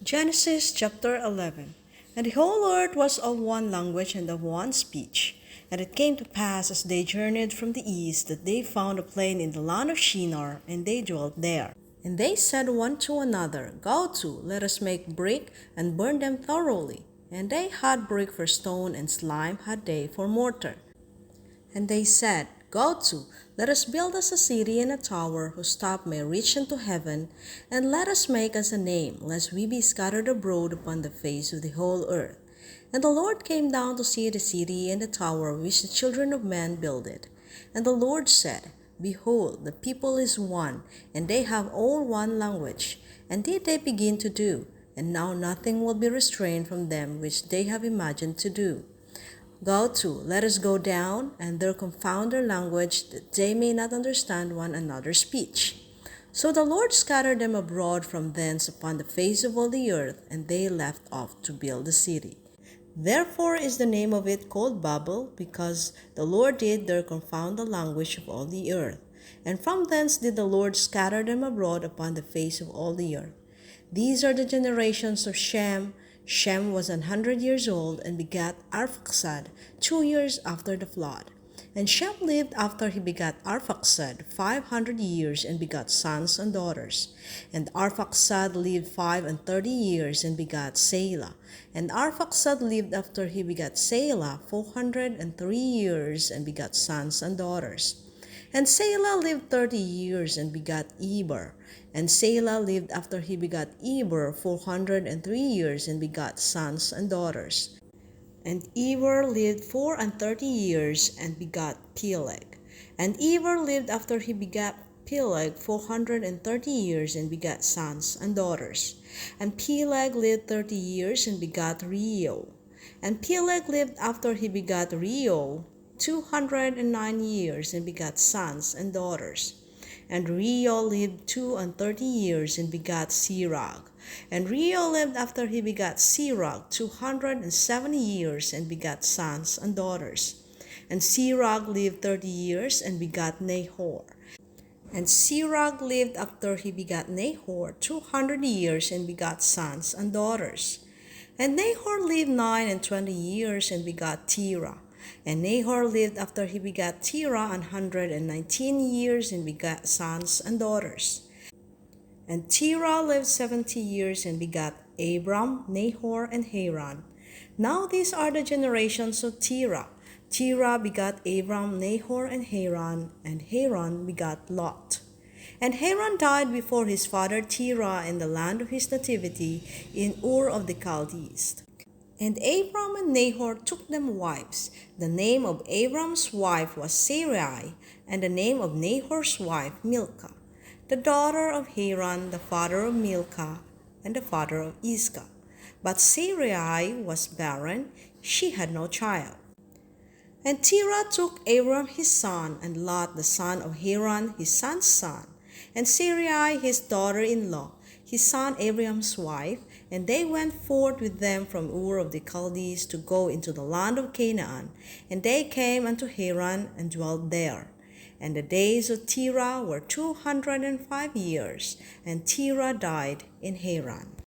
Genesis chapter 11. And the whole earth was of one language and of one speech. And it came to pass as they journeyed from the east that they found a plain in the land of Shinar, and they dwelt there. And they said one to another, Go to, let us make brick, and burn them thoroughly. And they had brick for stone, and slime had they for mortar. And they said, Go to, let us build us a city and a tower whose top may reach unto heaven, and let us make us a name, lest we be scattered abroad upon the face of the whole earth. And the Lord came down to see the city and the tower which the children of men builded. And the Lord said, Behold, the people is one, and they have all one language. And did they begin to do? And now nothing will be restrained from them which they have imagined to do. Go to, let us go down, and there confound their language, that they may not understand one another's speech. So the Lord scattered them abroad from thence upon the face of all the earth, and they left off to build the city. Therefore is the name of it called Babel, because the Lord did there confound the language of all the earth. And from thence did the Lord scatter them abroad upon the face of all the earth. These are the generations of Shem. Shem was 100 years old and begat Arphaxad 2 years after the flood. And Shem lived after he begat Arphaxad 500 years and begat sons and daughters. And Arphaxad lived 35 years and begat Selah. And Arphaxad lived after he begat Selah 403 years and begat sons and daughters. And Selah lived 30 years and begat Eber. And Selah lived after he begat Eber 403 years and begat sons and daughters. And Eber lived 34 years and begat Peleg. And Eber lived after he begat Peleg 430 years and begat sons and daughters. And Peleg lived 30 years and begat Reu. And Peleg lived after he begat Reu 209 years and begat sons and daughters. And Reu lived 32 years and begat Sirach. And Reu lived after he begat Sirach 270 years and begat sons and daughters. And Sirach lived 30 years and begat Nahor. And Sirach lived after he begat Nahor 200 years and begat sons and daughters. And Nahor lived 29 years and begat Terah. And Nahor lived after he begat Terah 119 years and begat sons and daughters. And Terah lived 70 years and begat Abram, Nahor, and Haran. Now these are the generations of Terah. Terah begat Abram, Nahor, and Haran begat Lot. And Haran died before his father Terah in the land of his nativity in Ur of the Chaldees. And Abram and Nahor took them wives. The name of Abram's wife was Sarai, and the name of Nahor's wife Milcah, the daughter of Haran, the father of Milcah, and the father of Iscah. But Sarai was barren, she had no child. And Terah took Abram his son, and Lot the son of Haran his son's son, and Sarai his daughter-in-law, his son Abram's wife, and they went forth with them from Ur of the Chaldees to go into the land of Canaan. And they came unto Haran and dwelt there. And the days of Terah were 205 years, and Terah died in Haran.